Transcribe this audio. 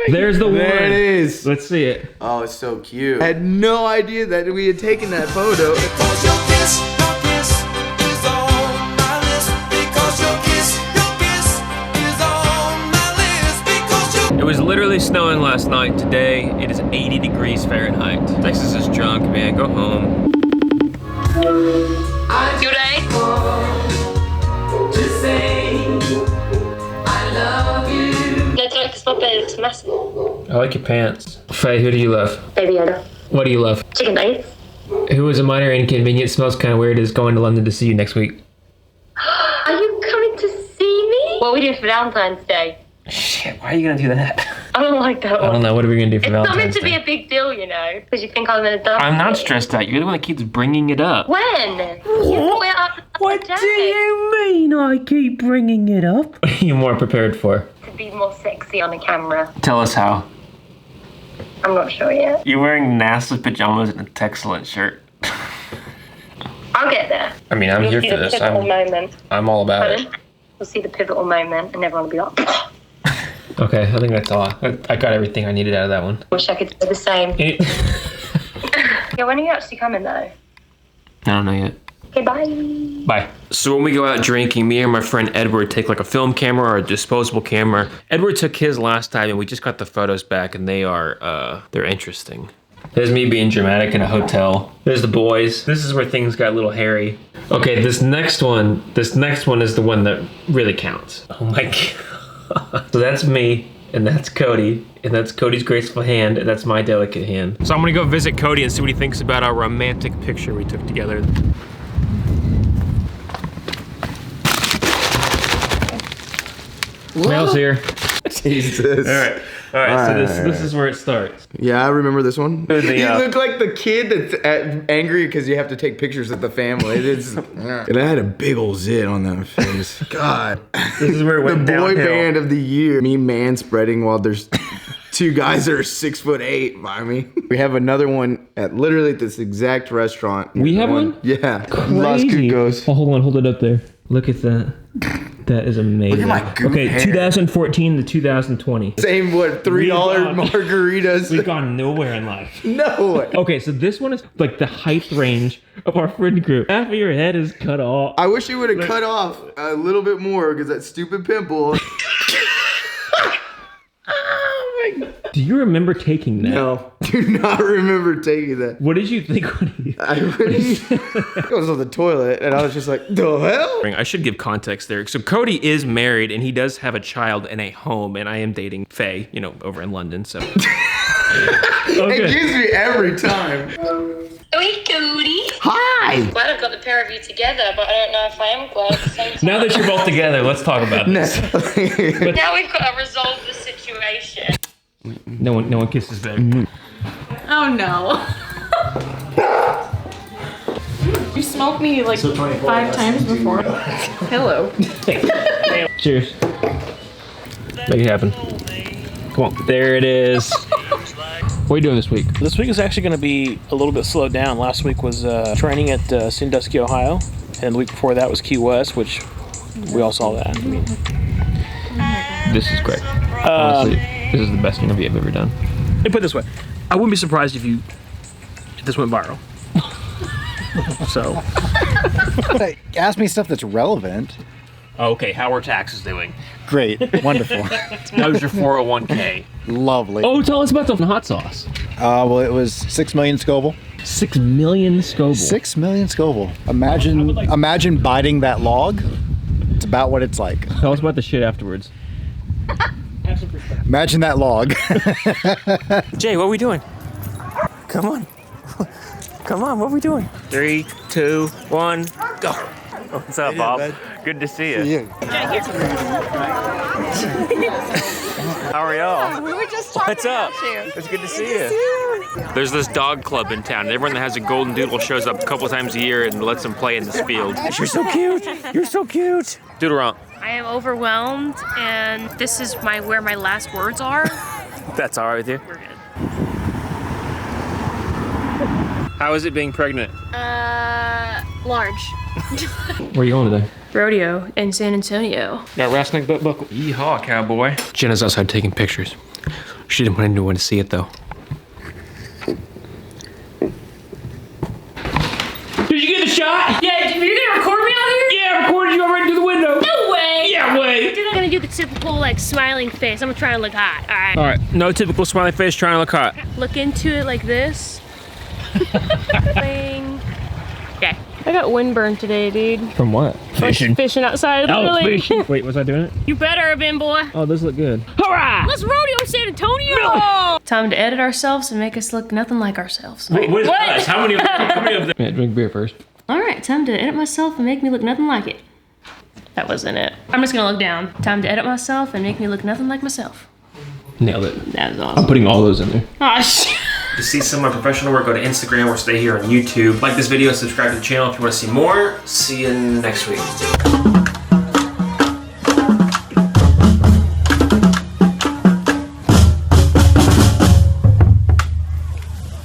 There's the one. There it is. Let's see it. Oh, it's so cute. I had no idea that we had taken that photo. It was literally snowing last night. Today, it is 80 degrees Fahrenheit. Texas is drunk, man. Go home. Today? Just say I love you. No, don't, because my bed looks massive. I like your pants. Faye, who do you love? Baby Yoda. What do you love? Chicken nuggets. Who is a minor inconvenience, smells kind of weird, is going to London to see you next week. Are you coming to see me? What are we doing for Valentine's Day? Shit, why are you gonna do that? I don't like that one. I don't know, what are we gonna do for Valentine's Day? It's not meant to be a big deal, you know, because you think I'm in a dump. I'm not stressed out. You're the one that keeps bringing it up. When? What do you mean I keep bringing it up? What are you more prepared for? To be more sexy on the camera. Tell us how. I'm not sure yet. You're wearing NASA pajamas and a Texcellent shirt. I'll get there. I mean, I'm here for this. I'm all about it. We'll see the pivotal moment and everyone will be like, okay, I think that's all. I got everything I needed out of that one. Wish I could do the same. Yeah, when are you actually coming though? I don't know yet. Okay, bye. Bye. So when we go out drinking, me and my friend Edward take like a film camera or a disposable camera. Edward took his last time and we just got the photos back and they're interesting. There's me being dramatic in a hotel. There's the boys. This is where things got a little hairy. Okay, this next one is the one that really counts. Oh my God. So that's me, and that's Cody, and that's Cody's graceful hand, and that's my delicate hand. So I'm gonna go visit Cody and see what he thinks about our romantic picture we took together. Mail's here. Jesus. All right. So this is where it starts. Yeah, I remember this one. You The, look like the kid that's angry because you have to take pictures of the family. And I had a big old zit on that face. God. This is where it went The boy downhill. band of the year. Me man-spreading while there's two guys that are 6'8" by me. We have another one at literally this exact restaurant. We have one? Yeah. Las Crazy. Cucos. Oh, hold it up there. Look at that. That is amazing. Look at my goop Okay, hair. 2014 to 2020. Same, what, $3 margaritas? We've gone nowhere in life. No way. Okay, so this one is like the height range of our friend group. Half of your head is cut off. I wish you would have cut off a little bit more because that stupid pimple. Do you remember taking that? No, do not remember taking that. What did you think when you... I was on the toilet and I was just like, the hell? I should give context there. So Cody is married and he does have a child and a home, and I am dating Faye, you know, over in London, so. It gives me every time. Hey, Cody. Hi. Glad I've got the pair of you together, but I don't know if I am glad at the same time. Now that you're both together, let's talk about this. Now we've got to resolve the situation. No one kisses there. Oh no. You smoked me like 5 times before. Hello. Cheers. Make it happen. Come on. There it is. What are you doing this week? This week is actually going to be a little bit slowed down. Last week was training at Sandusky, Ohio, and the week before that was Key West, which we all saw that. This is great. Honestly, this is the best interview I've ever done. Let me put it this way. I wouldn't be surprised if this went viral. So. Ask me stuff that's relevant. Okay, how are taxes doing? Great. Wonderful. How's your 401k? Lovely. Oh, tell us about the hot sauce. Well, it was 6 million Scoville. 6 million Scoville. 6 million Scoville. Imagine biting that log. It's about what it's like. Tell us about the shit afterwards. Imagine that log. Jay, what are we doing? Come on. Come on, what are we doing? 3, 2, 1, go. What's up, Bob? Man? Good to see you. How are y'all? We were just talking What's up? about you. It's good to see you. There's this dog club in town. Everyone that has a golden doodle shows up a couple times a year and lets them play in this field. You're so cute. You're so cute. Doodle romp. I am overwhelmed, and this is where my last words are. That's all right with you? We're good. How is it being pregnant? Large. Where are you going today? Rodeo in San Antonio. Got rat snake butt buckle. Yeehaw, cowboy. Jenna's outside taking pictures. She didn't want anyone to see it though. Did you get the shot? Yeah, you're gonna record me out here? Yeah, I recorded you already through the window. No way! Yeah, way. Dude, I'm gonna do the typical like smiling face. I'm gonna try and look hot. All right. No typical smiley face trying to look hot. Look into it like this. Bang. Okay. I got windburn today, dude. From what? Fishing outside. Literally. fishing. Wait, was I doing it? You better have been, boy. Oh, those look good. Hurrah! Let's rodeo San Antonio. Time to edit ourselves and make us look nothing like ourselves. Wait, what is us? How many of them? Yeah, drink beer first. All right, time to edit myself and make me look nothing like it. That wasn't it. I'm just gonna look down. Time to edit myself and make me look nothing like myself. Nailed it. That was awesome. I'm putting all those in there. Oh, shit. To see some of my professional work, go to Instagram or stay here on YouTube. Like this video, subscribe to the channel if you want to see more. See you next week.